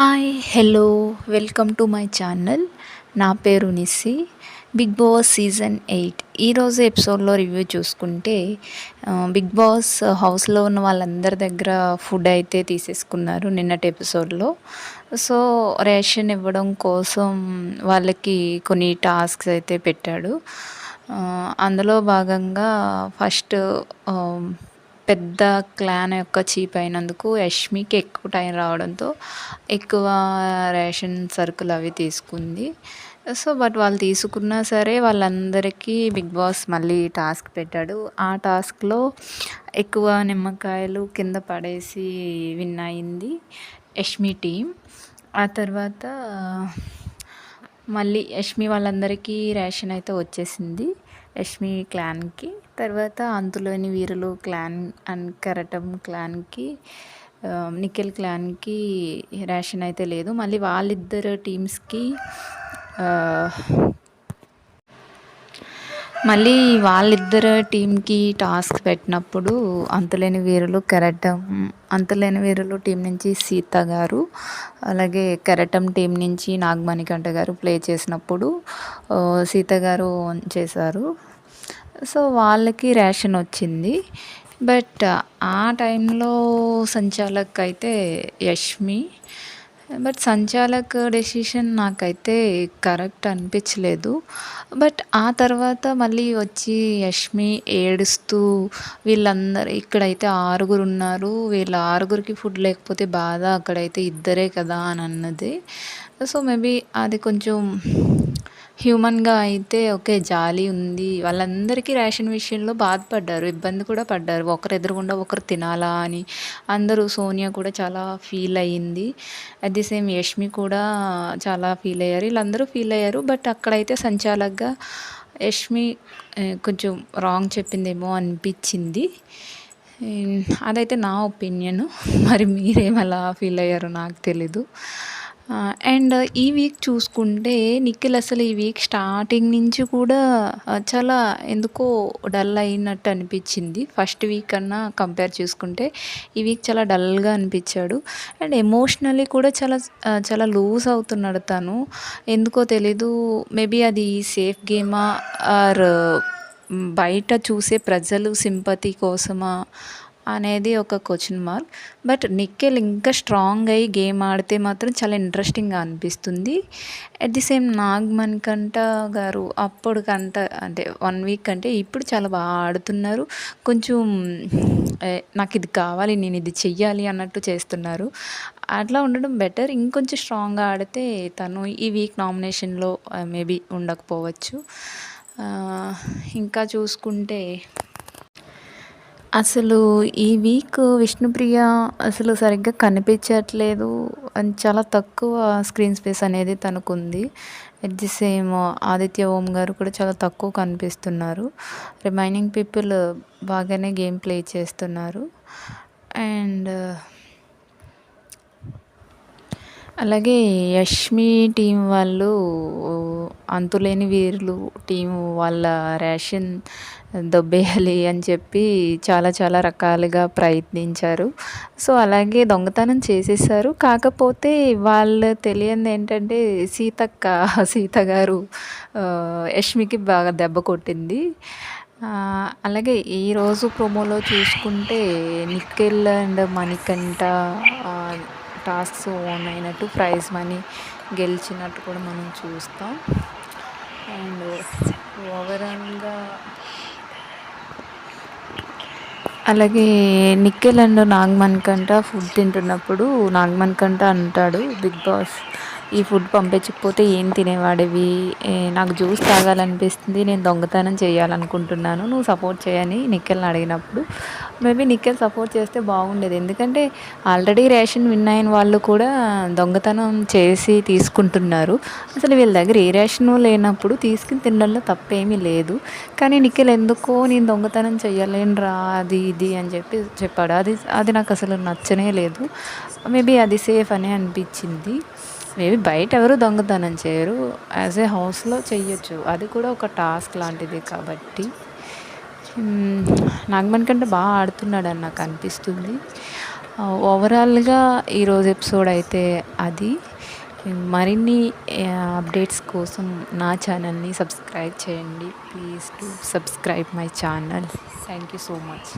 Hi hello welcome to my channel. నా పేరు Nissi. Big boss season 8 ఈరోజు ఎపిసోడ్లో రివ్యూ చూసుకుంటే బిగ్ బాస్ హౌస్లో ఉన్న వాళ్ళందరి దగ్గర ఫుడ్ అయితే తీసేసుకున్నారు నిన్నటి ఎపిసోడ్లో. సో రేషన్ ఇవ్వడం కోసం వాళ్ళకి కొన్ని టాస్క్స్ అయితే పెట్టాడు. అందులో భాగంగా ఫస్ట్ పెద్ద క్లాన్ యొక్క చీఫ్ అయినందుకు యష్మికి ఎక్కువ టైం రావడంతో ఎక్కువ రేషన్ సరుకులు అవి తీసుకుంది. సో బట్ వాళ్ళు తీసుకున్నా సరే వాళ్ళందరికీ బిగ్ బాస్ మళ్ళీ టాస్క్ పెట్టాడు. ఆ టాస్క్లో ఎక్కువ నిమ్మకాయలు కింద పడేసి విన్ అయింది యష్మి టీం. ఆ తర్వాత మళ్ళీ యష్మి వాళ్ళందరికీ రేషన్ అయితే వచ్చేసింది యష్మి క్లాన్కి. తర్వాత అంతులేని వీరులు క్లాన్ అండ్ కెరటం క్లాన్కి, నిఖిల్ క్లాన్కి రేషన్ అయితే లేదు. మళ్ళీ వాళ్ళిద్దరు టీమ్స్కి టీంకి టాస్క్ పెట్టినప్పుడు అంతులేని వీరులు టీం నుంచి సీత గారు, అలాగే కెరటం టీం నుంచి నాగమణికంఠ గారు ప్లే చేసినప్పుడు సీత గారు చేశారు. సో వాళ్ళకి రేషన్ వచ్చింది. బట్ ఆ టైంలో సంచాలక్ అయితే యష్మి. బట్ సంచాలక్ డెసిషన్ నాకైతే కరెక్ట్ అనిపించలేదు. బట్ ఆ తర్వాత మళ్ళీ వచ్చి యష్మి ఏడుస్తూ వీళ్ళందరూ ఇక్కడైతే 6 ఉన్నారు, వీళ్ళ 6కి ఫుడ్ లేకపోతే బాధ, అక్కడైతే ఇద్దరే కదా అని అన్నది. సో మేబీ అది కొంచెం హ్యూమన్గా అయితే ఓకే, జాలి ఉంది. వాళ్ళందరికీ రేషన్ విషయంలో బాధపడ్డారు, ఇబ్బంది కూడా పడ్డారు. ఒకరు ఎదురుగుండా ఒకరు తినాలా అని అందరూ. సోనియా కూడా చాలా ఫీల్ అయ్యింది. అట్ ది సేమ్ యష్మి కూడా చాలా ఫీల్ అయ్యారు, వీళ్ళందరూ ఫీల్ అయ్యారు. బట్ అక్కడైతే సంచాలక్గా యష్మి కొంచెం రాంగ్ చెప్పిందేమో అనిపించింది. అదైతే నా ఒపీనియన్. మరి మీరేమలా ఫీల్ అయ్యారో నాకు తెలీదు. అండ్ ఈ వీక్ చూసుకుంటే నిఖిల్ అసలు ఈ వీక్ స్టార్టింగ్ నుంచి కూడా చాలా ఎందుకో డల్ అయినట్టు అనిపించింది. ఫస్ట్ వీక్ కన్నా కంపేర్ చేసుకుంటే ఈ వీక్ చాలా డల్గా అనిపించాడు. అండ్ ఎమోషనల్లీ కూడా చాలా లూజ్ అవుతున్నాడు తను, ఎందుకో తెలీదు. మేబీ అది సేఫ్ గేమా ఆర్ బయట చూసే ప్రజలు సింపతి కోసమా అనేది ఒక క్వశ్చన్ మార్క్. బట్ నిఖిల్ ఇంకా స్ట్రాంగ్ అయ్యి గేమ్ ఆడితే మాత్రం చాలా ఇంట్రెస్టింగ్గా అనిపిస్తుంది. అట్ ది సేమ్ నాగమణికంఠ గారు అప్పటికంట అంటే 1 వీక్ అంటే ఇప్పుడు చాలా బాగా ఆడుతున్నారు. కొంచెం నాకు ఇది కావాలి, నేను ఇది చెయ్యాలి అన్నట్టు చేస్తున్నారు. అట్లా ఉండడం బెటర్. ఇంకొంచెం స్ట్రాంగ్గా ఆడితే తను ఈ వీక్ నామినేషన్లో మేబీ ఉండకపోవచ్చు. ఇంకా చూసుకుంటే అసలు ఈ వీక్ విష్ణుప్రియ అసలు సరిగ్గా కనిపించట్లేదు అని, చాలా తక్కువ స్క్రీన్ స్పేస్ అనేది తనకుంది. ఎట్ ది సేమ్ ఆదిత్య ఓం గారు కూడా చాలా తక్కువ కనిపిస్తున్నారు. రిమైనింగ్ పీపుల్ బాగానే గేమ్ ప్లే చేస్తున్నారు. అండ్ అలాగే యష్మి టీం వాళ్ళు అంతులేని వీరులు టీం వాళ్ళ రేషన్ దొబ్బేయాలి అని చెప్పి చాలా రకాలుగా ప్రయత్నించారు. సో అలాగే దొంగతనం చేసేసారు. కాకపోతే వాళ్ళు తెలియంది ఏంటంటే సీత గారు యష్మికి బాగా దెబ్బ కొట్టింది. అలాగే ఈరోజు ప్రోమోలో చూసుకుంటే Nikhil and Manikanta tasks own అయినట్టు, ప్రైజ్ మనీ గెలిచినట్టు కూడా మనం చూస్తాం. అండ్ ఓవరాల్గా అలాగే నిఖిల్ అండ్ నాగమణికంఠ ఫుడ్ తింటున్నప్పుడు నాగమణికంఠ అంటాడు, బిగ్ బాస్ ఈ ఫుడ్ పంపించకపోతే ఏం తినేవాడివి, నాకు జ్యూస్ తాగాలనిపిస్తుంది, నేను దొంగతనం చేయాలనుకుంటున్నాను, నువ్వు సపోర్ట్ చేయని నిఖిల్ని అడిగినప్పుడు మేబీ నిఖిల్ సపోర్ట్ చేస్తే బాగుండేది. ఎందుకంటే ఆల్రెడీ రేషన్ విన్ అయిన వాళ్ళు కూడా దొంగతనం చేసి తీసుకుంటున్నారు. అసలు వీళ్ళ దగ్గర ఏ రేషను లేనప్పుడు తీసుకుని తినడంలో తప్పేమీ లేదు. కానీ నిఖిల్ ఎందుకో నేను దొంగతనం చెయ్యలేనురా అది ఇది అని చెప్పాడు. అది నాకు అసలు నచ్చనే లేదు. మేబీ అది సేఫ్ అని అనిపించింది. మేబీ బయట ఎవరు దొంగతనం చేయరు, యాజ్ ఏ హౌస్లో చెయ్యొచ్చు, అది కూడా ఒక టాస్క్ లాంటిది కాబట్టి. నాగమణి కంటే బాగా ఆడుతున్నాడని నాకు అనిపిస్తుంది. ఓవరాల్‌గా ఈరోజు ఎపిసోడ్ అయితే అది. మరిన్ని అప్డేట్స్ కోసం నా ఛానల్‌ని సబ్స్క్రైబ్ చేయండి. Please do subscribe my channel. Thank you so much.